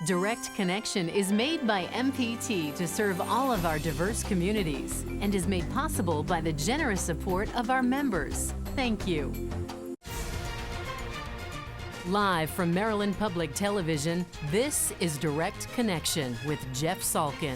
Direct Connection is made by MPT to serve all of our diverse communities and is made possible by the generous support of our members. Thank you. Live from Maryland Public Television, this is Direct Connection with Jeff Salkin.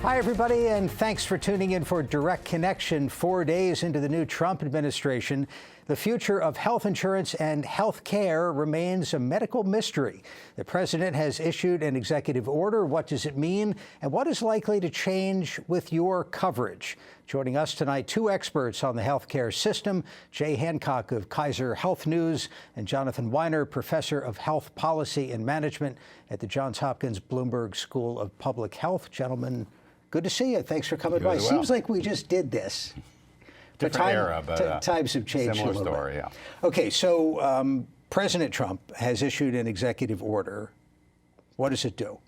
Hi, everybody, and thanks for tuning in for Direct Connection. 4 days into the new Trump administration, the future of health insurance and health care remains a medical mystery. The president has issued an executive order. What does it mean, and what is likely to change with your coverage? Joining us tonight, two experts on the health care system, Jay Hancock of Kaiser Health News and Jonathan Weiner, professor of health policy and management at the Johns Hopkins Bloomberg School of Public Health. Gentlemen, good to see you. Thanks for coming by. Seems like we just did this. Different era, but times have changed similar a little story, bit. yeah. Okay, so President Trump has issued an executive order. What does it do?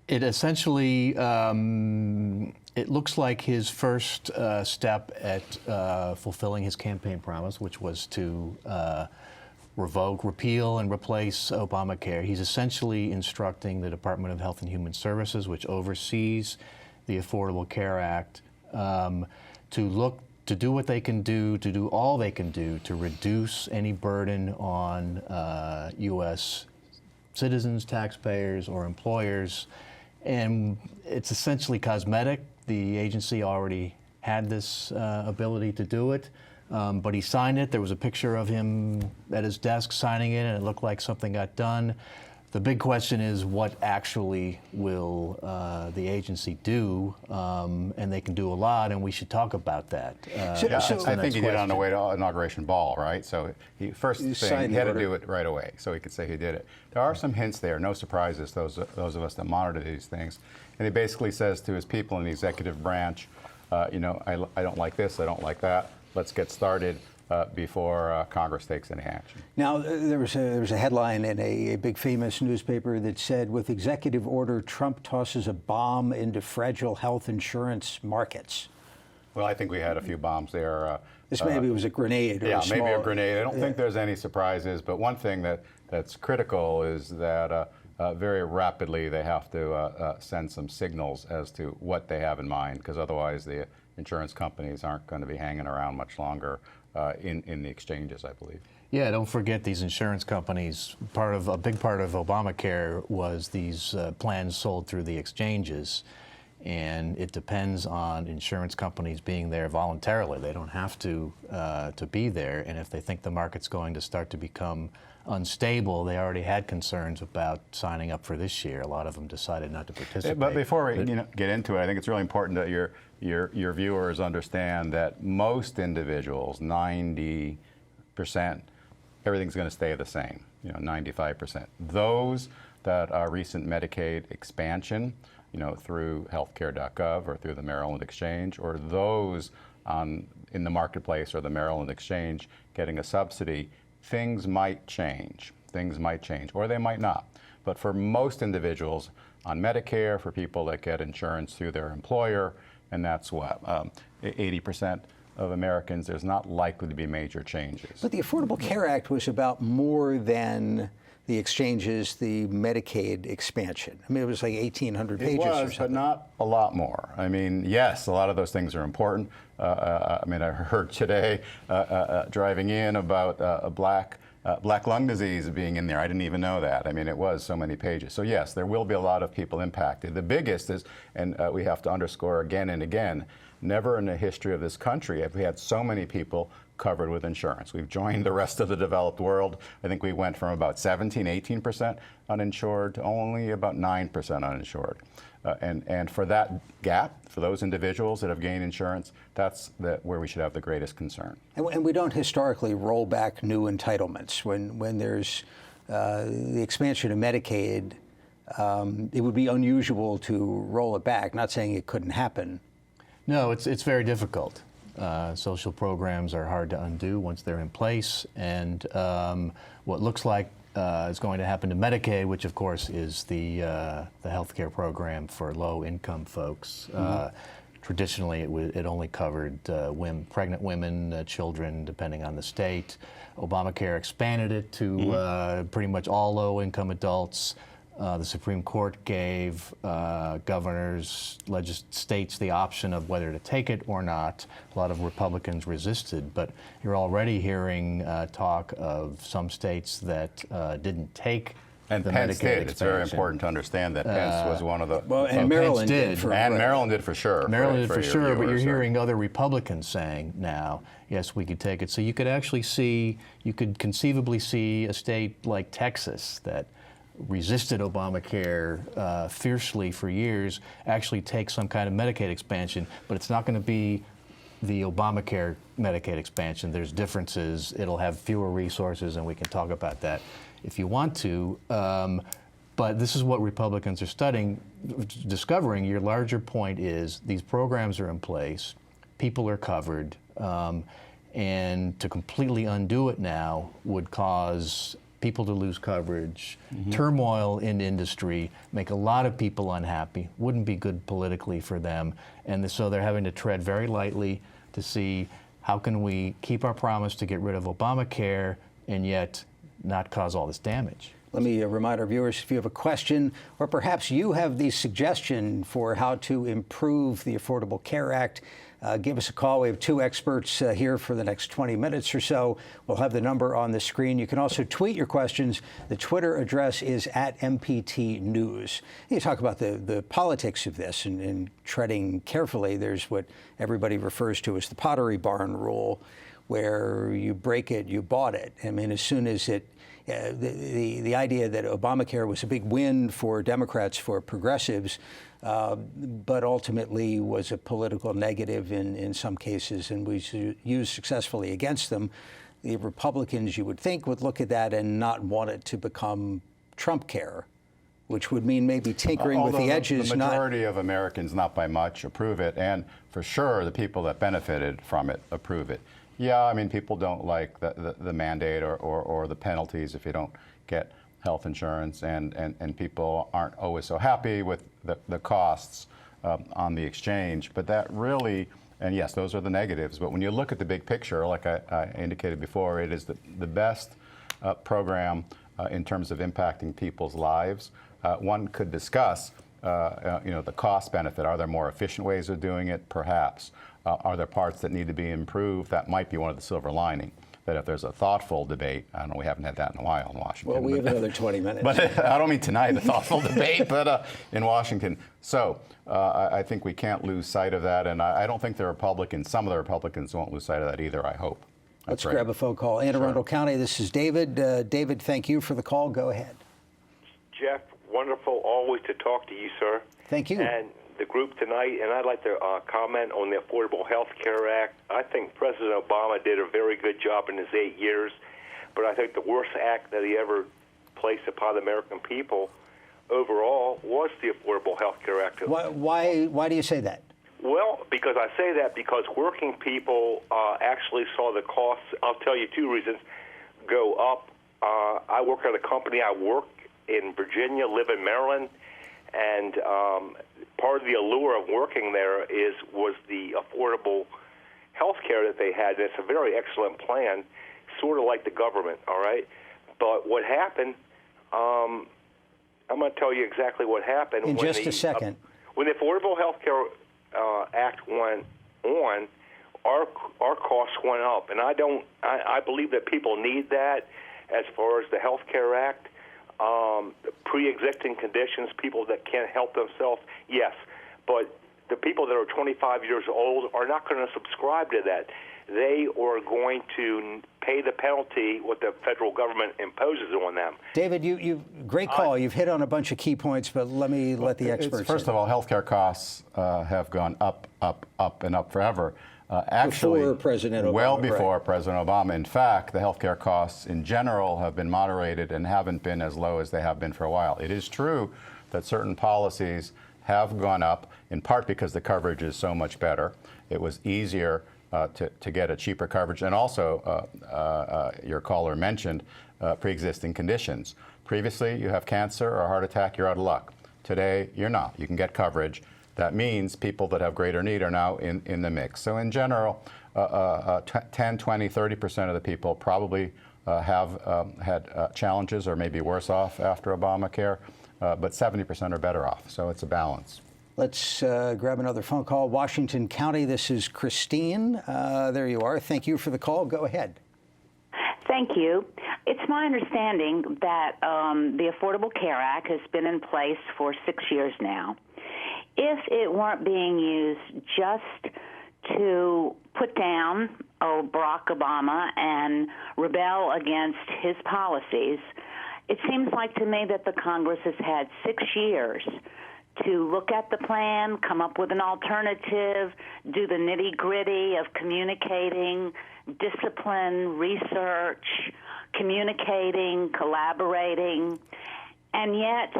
It essentially, it looks like his first step at fulfilling his campaign promise, which was to revoke, repeal, and replace Obamacare. He's essentially instructing the Department of Health and Human Services, which oversees the Affordable Care Act, to do what they can do, to do all they can do to reduce any burden on U.S. citizens, taxpayers, or employers. And it's essentially cosmetic. The agency already had this ability to do it, but he signed it. There was a picture of him at his desk signing it, and it looked like something got done. The big question is, what actually will the agency do? And they can do a lot, and we should talk about that. I think he did it on the way to inauguration ball, right? So he had to do it right away, so he could say he did it. There are some hints there, no surprises, those of us that monitor these things. And he basically says to his people in the executive branch, you know, I don't like this, I don't like that. Let's get started before Congress takes any action. Now, there was a headline in a big famous newspaper that said, with executive order, Trump tosses a bomb into fragile health insurance markets. Well, I think we had a few bombs there. This maybe was a grenade. Or maybe a grenade. I don't think there's any surprises, but one thing that's critical is that very rapidly they have to send some signals as to what they have in mind, because otherwise the insurance companies aren't going to be hanging around much longer in the exchanges, I believe. Yeah, don't forget these insurance companies. A big part of Obamacare was these plans sold through the exchanges, and it depends on insurance companies being there voluntarily. They don't have to be there, and if they think the market's going to start to become unstable, they already had concerns about signing up for this year. A lot of them decided not to participate. But before we get into it, I think it's really important that your viewers understand that most individuals, 90%, everything's going to stay the same, 95%. Those that are recent Medicaid expansion, through healthcare.gov or through the Maryland Exchange, or those in the marketplace or the Maryland Exchange getting a subsidy, things might change. Things might change, or they might not. But for most individuals on Medicare, for people that get insurance through their employer, and that's what, 80% of Americans, there's not likely to be major changes. But the Affordable Care Act was about more than the exchanges, the Medicaid expansion. I mean, it was like 1,800 pages or something. But not a lot more. I mean, yes, a lot of those things are important. I mean, I heard today driving in about black lung disease being in there. I didn't even know that. I mean, it was so many pages. So yes, there will be a lot of people impacted. The biggest is, and we have to underscore again and again, never in the history of this country have we had so many people covered with insurance. We've joined the rest of the developed world. I think we went from about 17, 18% uninsured to only about 9% uninsured. And for that gap, for those individuals that have gained insurance, that's where we should have the greatest concern. And we don't historically roll back new entitlements. When there's the expansion of Medicaid, it would be unusual to roll it back. Not saying it couldn't happen. No, it's very difficult. Social programs are hard to undo once they're in place, and what looks like is going to happen to Medicaid, which of course is the health care program for low-income folks. Traditionally, it only covered pregnant women, children, depending on the state. Obamacare expanded it to pretty much all low-income adults. The Supreme Court gave governors, states the option of whether to take it or not. A lot of Republicans resisted, but you're already hearing talk of some states that didn't take and the Penn Medicaid did. expansion. It's very important to understand that Pence was one of the. And Maryland did. Maryland did for sure. Maryland did for sure, but you're viewers, hearing other Republicans saying now, yes, we could take it. So you could actually see, you could conceivably see a state like Texas that resisted Obamacare fiercely for years actually take some kind of Medicaid expansion, but it's not going to be the Obamacare Medicaid expansion. There's differences. It'll have fewer resources, and we can talk about that if you want to. But this is what Republicans are discovering. Your larger point is these programs are in place, people are covered, and to completely undo it now would cause people to lose coverage, turmoil in industry, make a lot of people unhappy, wouldn't be good politically for them. And so they're having to tread very lightly to see how can we keep our promise to get rid of Obamacare and yet not cause all this damage. Let me remind our viewers, if you have a question or perhaps you have the suggestion for how to improve the Affordable Care Act, give us a call. We have two experts here for the next 20 minutes or so. We'll have the number on the screen. You can also tweet your questions. The Twitter address is @MPT News. You talk about the politics of this and treading carefully. There's what everybody refers to as the Pottery Barn rule, where you break it, you bought it. I mean, as soon as the idea that Obamacare was a big win for Democrats, for progressives, but ultimately was a political negative in some cases and was used successfully against them. The Republicans, you would think, would look at that and not want it to become Trump care, which would mean maybe tinkering with the edges. The majority of Americans, not by much, approve it, and for sure the people that benefited from it approve it. Yeah, I mean, people don't like the mandate or the penalties if you don't get health insurance, and people aren't always so happy with the costs on the exchange. But that really, and yes, those are the negatives, but when you look at the big picture, like I indicated before, it is the best program in terms of impacting people's lives. One could discuss the cost benefit. Are there more efficient ways of doing it? Perhaps. Are there parts that need to be improved? That might be one of the silver lining. That if there's a thoughtful debate, I don't know, we haven't had that in a while in Washington. Well, we have another 20 minutes. But I don't mean tonight, a thoughtful debate, but in Washington. So I think we can't lose sight of that, and I don't think some of the Republicans won't lose sight of that either, I hope. Let's grab a phone call. Anne Arundel County, this is David. David, thank you for the call. Go ahead. Jeff, wonderful always to talk to you, sir. Thank you. And the group tonight, and I'd like to comment on the Affordable Health Care Act. I think President Obama did a very good job in his 8 years, but I think the worst act that he ever placed upon the American people overall was the Affordable Health Care Act. Why do you say that? Well, because I say that because working people actually saw the costs, I'll tell you two reasons, go up. I work at a company, I work in Virginia, live in Maryland, and part of the allure of working there was the affordable health care that they had. And it's a very excellent plan, sort of like the government, all right? But what happened, I'm going to tell you exactly what happened. In just a second. When the Affordable Health Care Act went on, our costs went up. And I believe that people need that as far as the Health Care Act. Pre-existing conditions, people that can't help themselves, yes. But the people that are 25 years old are not going to subscribe to that. They are going to pay the penalty what the federal government imposes on them. David, great call. You've hit on a bunch of key points, but let the experts. First of all, healthcare costs have gone up, and up forever. Actually, before President Obama, well before President Obama. In fact, the healthcare costs in general have been moderated and haven't been as low as they have been for a while. It is true that certain policies have gone up, in part because the coverage is so much better. It was easier to get a cheaper coverage, and also your caller mentioned pre-existing conditions. Previously, you have cancer or a heart attack, you're out of luck. Today, you're not. You can get coverage. That means people that have greater need are now in the mix. So in general, 10, 20, 30% of the people probably have had challenges or maybe worse off after Obamacare, but 70% are better off. So it's a balance. Let's grab another phone call. Washington County, this is Christine. There you are. Thank you for the call. Go ahead. Thank you. It's my understanding that the Affordable Care Act has been in place for 6 years now. If it weren't being used just to put down Barack Obama and rebel against his policies, it seems like to me that the Congress has had 6 years to look at the plan, come up with an alternative, do the nitty-gritty of communicating, discipline, research, communicating, collaborating, and yet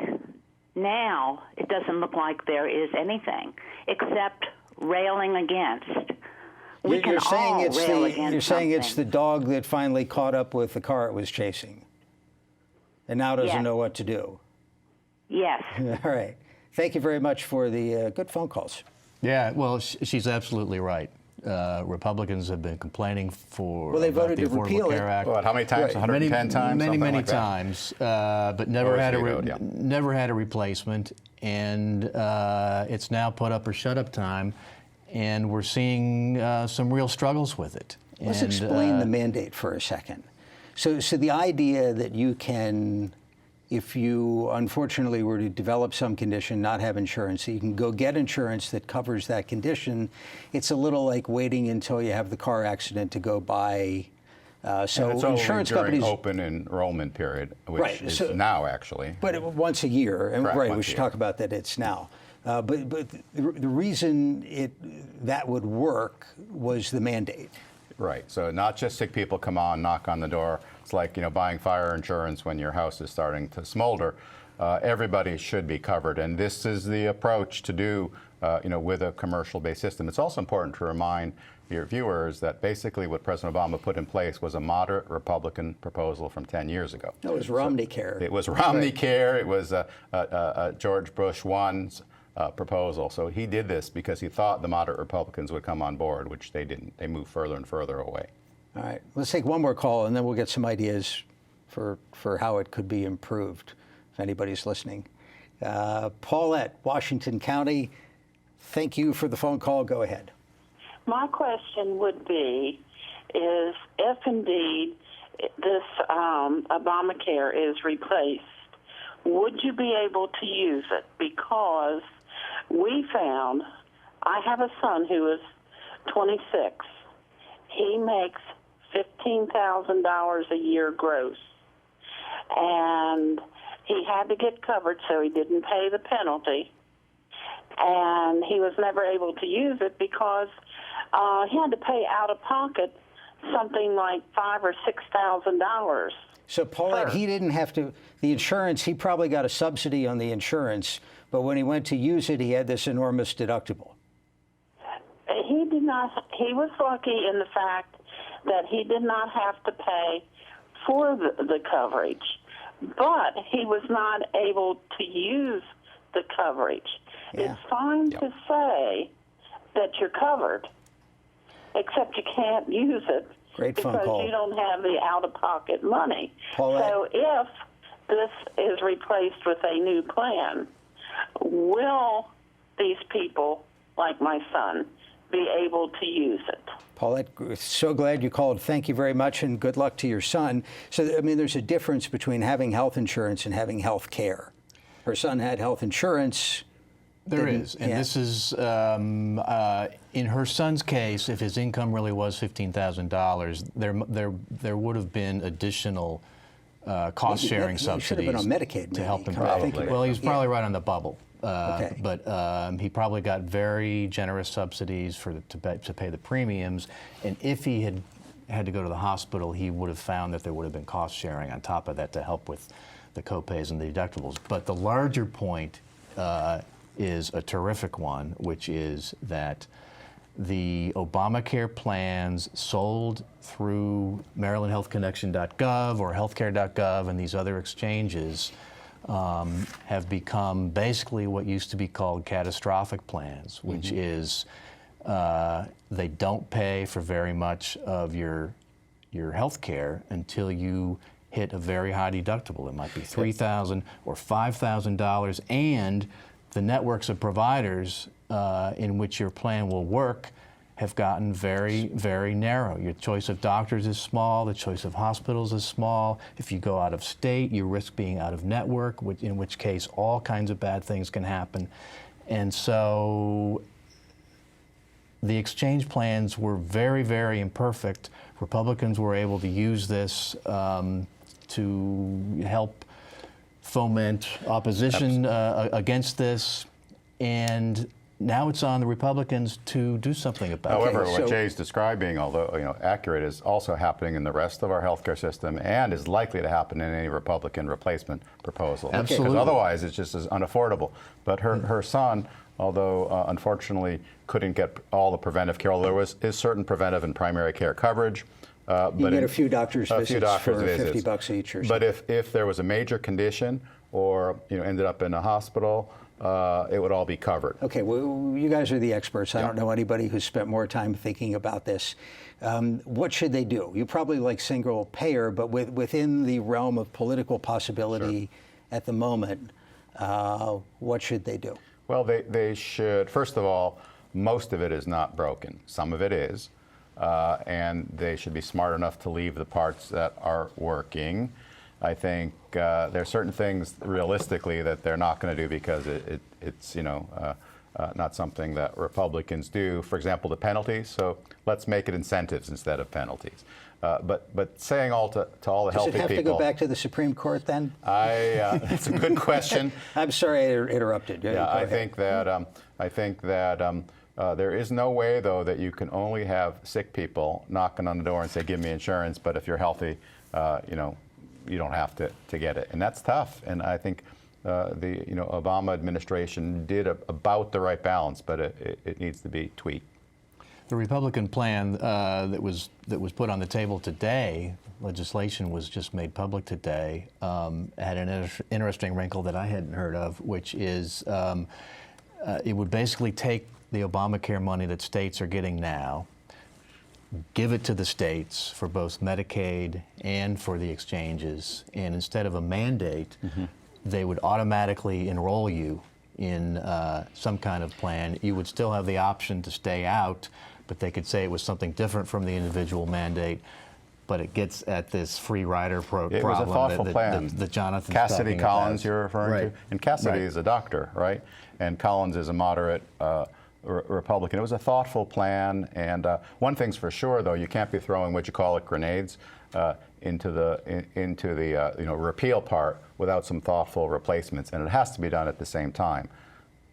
now it doesn't look like there is anything except railing against. You're saying it's the dog that finally caught up with the car it was chasing and now doesn't know what to do. Yes. All right. Thank you very much for the good phone calls. Yeah, well, she's absolutely right. Republicans have been complaining for they voted the to Affordable repeal Care Act. Act. What, how many times? 110 times? Many times, but never had a replacement. And it's now put up or shut up time, and we're seeing some real struggles with it. Let's explain the mandate for a second. So the idea that you can, if you unfortunately were to develop some condition, not have insurance, so you can go get insurance that covers that condition. It's a little like waiting until you have the car accident to go buy. So it's insurance companies open enrollment period, which is now actually. But once a year, and Correct, we should talk about that. It's now. But the reason that would work was the mandate. Right. So not just sick people come on, knock on the door. It's like, buying fire insurance when your house is starting to smolder. Everybody should be covered, and this is the approach to do, with a commercial-based system. It's also important to remind your viewers that basically what President Obama put in place was a moderate Republican proposal from 10 years ago. It was Romney Care. It was Romney Care. It was George Bush 1's proposal. So he did this because he thought the moderate Republicans would come on board, which they didn't. They moved further and further away. All right, let's take one more call, and then we'll get some ideas for how it could be improved, if anybody's listening. Paulette, Washington County, thank you for the phone call. Go ahead. My question would be, is if indeed this Obamacare is replaced, would you be able to use it? Because we found, I have a son who is 26. He makes $15,000 a year gross. And he had to get covered so he didn't pay the penalty. And he was never able to use it because he had to pay out of pocket something like $5,000 or $6,000. So Paulette, he didn't have to, the insurance, he probably got a subsidy on the insurance, but when he went to use it, he had this enormous deductible. He did not, he was lucky in the fact that he did not have to pay for the coverage, but he was not able to use the coverage. Yeah. It's fine to say that you're covered, except you can't use it. Great phone call. Because you don't have the out-of-pocket money. Paulette. So if this is replaced with a new plan, will these people, like my son, be able to use it? Paulette, so glad you called. Thank you very much, and good luck to your son. So, I mean, there's a difference between having health insurance and having health care. Her son had health insurance. There is, and this is, in her son's case, if his income really was $15,000, there would have been additional cost-sharing subsidies. He should have been on Medicaid, to help him. Probably. Well, he was probably right on the bubble. Okay. But he probably got very generous subsidies to pay the premiums, and if he had to go to the hospital, he would have found that there would have been cost sharing on top of that to help with the copays and the deductibles. But the larger point is a terrific one, which is that the Obamacare plans sold through MarylandHealthConnection.gov or healthcare.gov and these other exchanges have become basically what used to be called catastrophic plans, which is they don't pay for very much of your health care until you hit a very high deductible. It might be $3,000 or $5,000, and the networks of providers in which your plan will work have gotten very, very narrow. Your choice of doctors is small, the choice of hospitals is small. If you go out of state, you risk being out of network, in which case all kinds of bad things can happen. And so the exchange plans were very, very imperfect. Republicans were able to use this to help foment opposition against this, and now it's on the Republicans to do something about it. However, what Jay's describing, although accurate, is also happening in the rest of our healthcare system and is likely to happen in any Republican replacement proposal. Absolutely. Because otherwise it's just as unaffordable. But her son, although unfortunately couldn't get all the preventive care, although there is certain preventive and primary care coverage. You get a few doctor's visits for $50 each or something. But if there was a major condition or ended up in a hospital, it would all be covered. Okay, well, you guys are the experts. I don't know anybody who's spent more time thinking about this. What should they do? You probably like single payer, but within the realm of political possibility at the moment, what should they do? Well, they should, first of all, most of it is not broken. Some of it is. And they should be smart enough to leave the parts that are working. I think there are certain things realistically that they're not going to do because it's not something that Republicans do. For example, the penalties. So let's make it incentives instead of penalties. But saying all to all the healthy people. Does it have to go back to the Supreme Court then? That's a good question. I'm sorry I interrupted. Yeah, I think that there is no way, though, that you can only have sick people knocking on the door and say, "Give me insurance," but if you're healthy, you don't have to get it, and that's tough. And I think the Obama administration did about the right balance, but it needs to be tweaked. The Republican plan that was put on the table today, legislation was just made public today, had an interesting wrinkle that I hadn't heard of, which is it would basically take the Obamacare money that states are getting now, give it to the states for both Medicaid and for the exchanges, and instead of a mandate, they would automatically enroll you in some kind of plan. You would still have the option to stay out, but they could say it was something different from the individual mandate. But it gets at this free rider problem. It was a thoughtful plan. That Jonathan's Cassidy talking Collins, about. you're referring to? And Cassidy is a doctor, right? And Collins is a moderate Republican. It was a thoughtful plan, and one thing's for sure, though, you can't be throwing grenades into the repeal part without some thoughtful replacements, and it has to be done at the same time.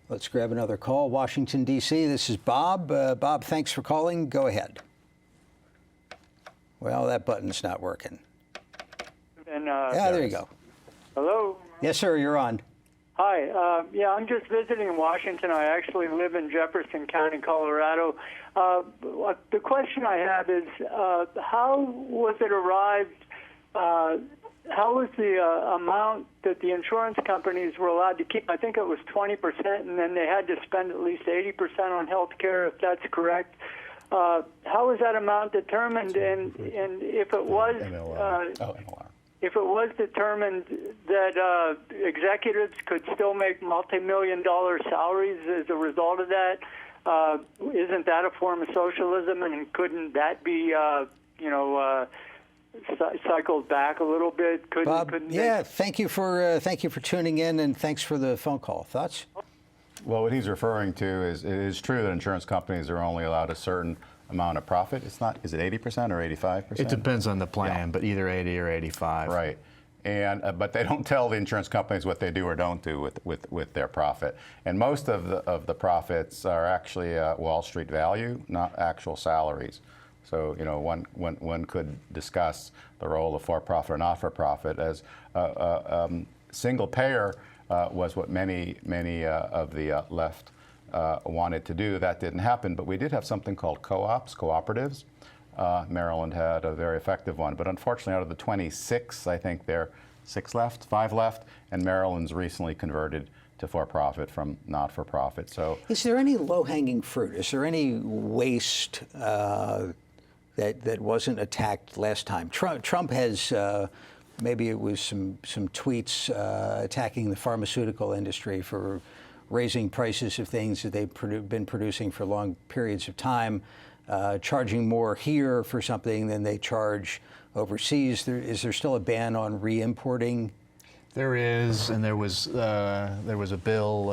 Let's grab another call. Washington, D.C. This is Bob. Bob, thanks for calling. Go ahead. Well, that button's not working. And, yeah, there you go. Hello? Yes, sir, you're on. Hi. Yeah, I'm just visiting Washington. I actually live in Jefferson County, Colorado. The question I have is, how was it arrived, how was the amount that the insurance companies were allowed to keep? I think it was 20%, and then they had to spend at least 80% on health care, if that's correct. How was that amount determined, and if it was if it was determined that executives could still make multi-million-dollar salaries as a result of that, isn't that a form of socialism, and couldn't that be cycled back a little bit? Bob, thank you for tuning in, and thanks for the phone call. Thoughts? Well, what he's referring to is, it is true that insurance companies are only allowed a certain amount of profit. It's not, is it 80% or 85%? It depends on the plan, but either 80 or 85. Right. And but they don't tell the insurance companies what they do or don't do with their profit. And most of the profits are actually Wall Street value, not actual salaries. So one could discuss the role of for-profit or not-for-profit as single payer was what many of the left wanted to do. That didn't happen, but we did have something called co-ops, cooperatives. Maryland had a very effective one, but unfortunately out of the 26, I think there 5 left, and Maryland's recently converted to for-profit from not-for-profit. So, is there any low-hanging fruit? Is there any waste that wasn't attacked last time? Trump has maybe it was some tweets attacking the pharmaceutical industry for raising prices of things that they've been producing for long periods of time, charging more here for something than they charge overseas. Is there still a ban on re-importing? There is, and there was a bill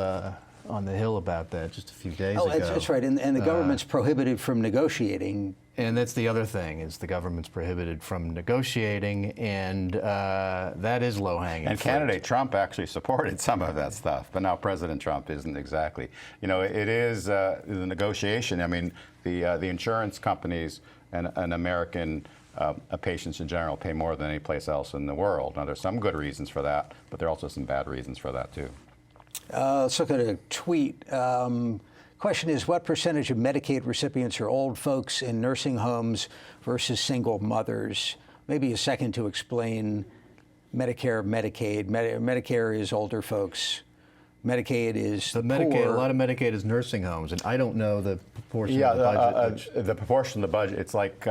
on the Hill about that just a few days ago. Oh, that's right, and the government's prohibited from negotiating. And that's the other thing, is the government's prohibited from negotiating, and that is low-hanging fruit. And candidate Trump actually supported some of that stuff, but now President Trump isn't exactly. You know, it is the negotiation. I mean, the insurance companies and American patients in general pay more than any place else in the world. Now, there's some good reasons for that, but there are also some bad reasons for that, too. Let's look at a tweet. Question is, what percentage of Medicaid recipients are old folks in nursing homes versus single mothers? Maybe a second to explain Medicare, Medicaid. Medicare is older folks. Medicaid is But poor. a lot of Medicaid is nursing homes, and I don't know the proportion of the budget. The proportion of the budget, it's like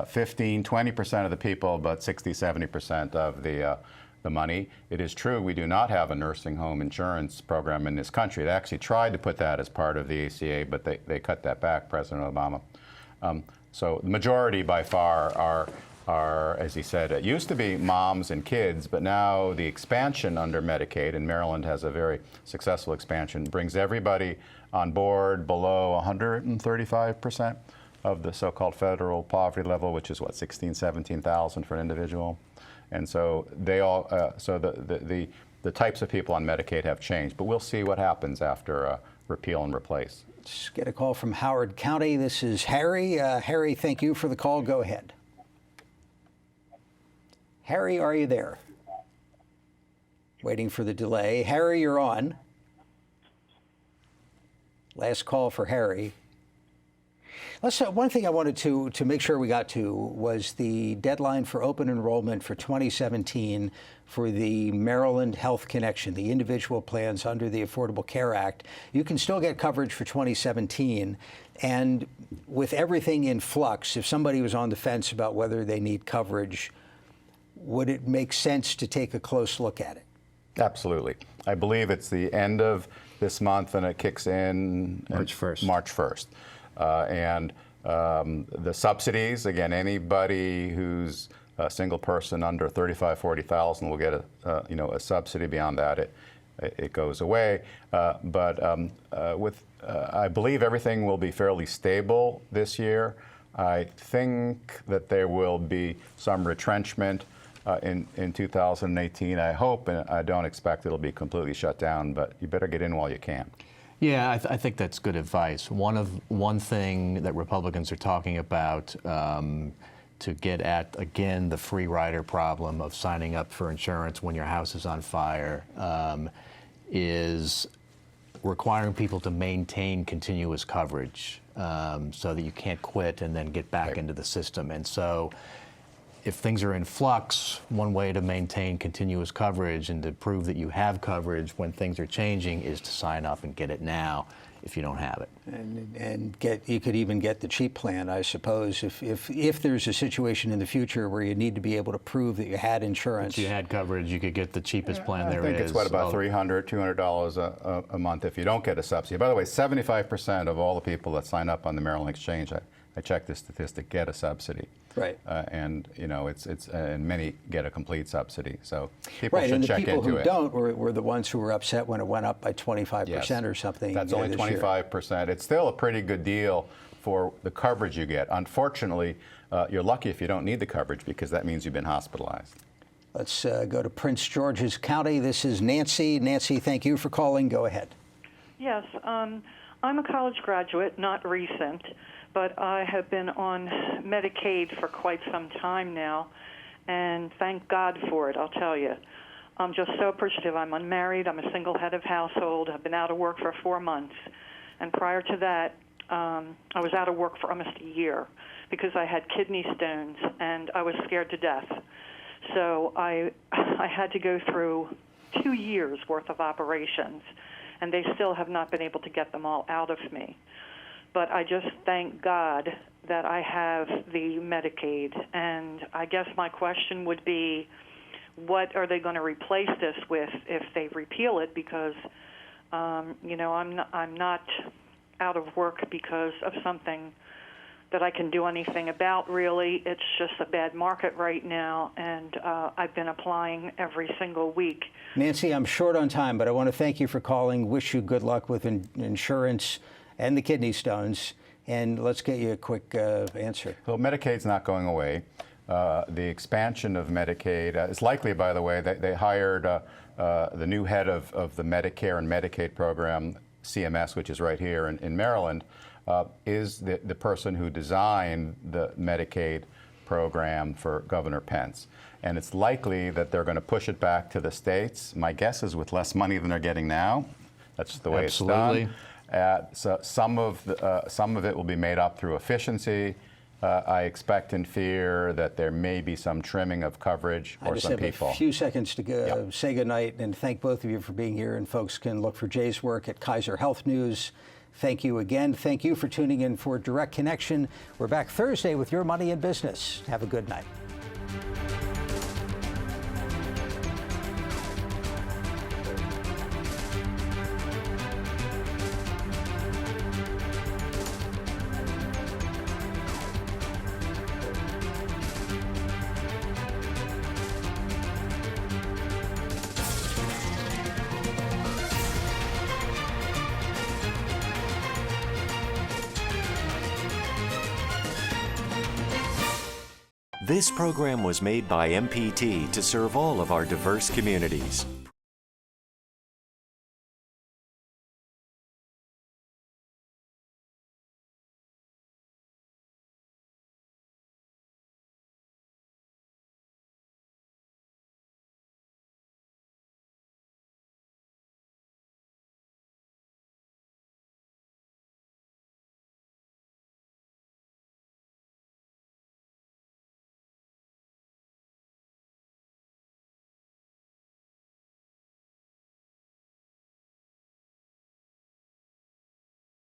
15, 20% of the people, but 60, 70% of the money. It is true we do not have a nursing home insurance program in this country. They actually tried to put that as part of the ACA, but they cut that back, President Obama. So the majority by far are, as he said, it used to be moms and kids, but now the expansion under Medicaid, and Maryland has a very successful expansion, brings everybody on board below 135% of the so-called federal poverty level, which is what, 16,000, 17,000 for an individual. And so they all, so the types of people on Medicaid have changed, but we'll see what happens after repeal and replace. Let's get a call from Howard County. This is Harry. Harry, thank you for the call. Go ahead. Harry, are you there? Waiting for the delay. Harry, you're on. Last call for Harry. One thing I wanted to make sure we got to was the deadline for open enrollment for 2017 for the Maryland Health Connection, the individual plans under the Affordable Care Act. You can still get coverage for 2017. And with everything in flux, if somebody was on the fence about whether they need coverage, would it make sense to take a close look at it? Absolutely. I believe it's the end of this month and it kicks in March 1st. March 1st. And the subsidies, again, anybody who's a single person under 35, 40,000 will get a subsidy. Beyond that, it goes away. But I believe everything will be fairly stable this year. I think that there will be some retrenchment in 2018. I hope, and I don't expect it'll be completely shut down, but you better get in while you can. Yeah, I think that's good advice. One thing that Republicans are talking about to get at, again, the free rider problem of signing up for insurance when your house is on fire is requiring people to maintain continuous coverage so that you can't quit and then get back into the system. And so if things are in flux, one way to maintain continuous coverage and to prove that you have coverage when things are changing is to sign up and get it now if you don't have it. And you could even get the cheap plan, I suppose, if there's a situation in the future where you need to be able to prove that you had insurance. If you had coverage, you could get the cheapest plan there is. I think it's about $300, $200 a month if you don't get a subsidy. By the way, 75% of all the people that sign up on the Maryland Exchange, I checked the statistic, get a subsidy. Right. And and many get a complete subsidy. So people right, should and the check people into who it. don't were the ones who were upset when it went up by 25% Yes. or something. That's only 25%. It's still a pretty good deal for the coverage you get. Unfortunately, you're lucky if you don't need the coverage because that means you've been hospitalized. Let's go to Prince George's County. This is Nancy. Nancy, thank you for calling. Go ahead. Yes, I'm a college graduate, not recent, but I have been on Medicaid for quite some time now, and thank God for it, I'll tell you. I'm just so appreciative. I'm unmarried. I'm a single head of household. I've been out of work for 4 months. And prior to that, I was out of work for almost a year because I had kidney stones, and I was scared to death. So I had to go through 2 years worth of operations, and they still have not been able to get them all out of me. But I just thank God that I have the Medicaid. And I guess my question would be, what are they going to replace this with if they repeal it? Because, you know, I'm not out of work because of something that I can do anything about, really. It's just a bad market right now, and I've been applying every single week. Nancy, I'm short on time, but I want to thank you for calling. Wish you good luck with insurance and the kidney stones, and let's get you a quick answer. Well, Medicaid's not going away. The expansion of Medicaid is likely, by the way, they hired the new head of the Medicare and Medicaid program, CMS, which is right here in Maryland, is the person who designed the Medicaid program for Governor Pence. And it's likely that they're going to push it back to the states. My guess is with less money than they're getting now. That's the way Absolutely. it's done. So some of it will be made up through efficiency. I expect and fear that there may be some trimming of coverage for some people. I just have a few seconds to go, Yep. say goodnight and thank both of you for being here. And folks can look for Jay's work at Kaiser Health News. Thank you again. Thank you for tuning in for Direct Connection. We're back Thursday with Your Money in Business. Have a good night. This program was made by MPT to serve all of our diverse communities.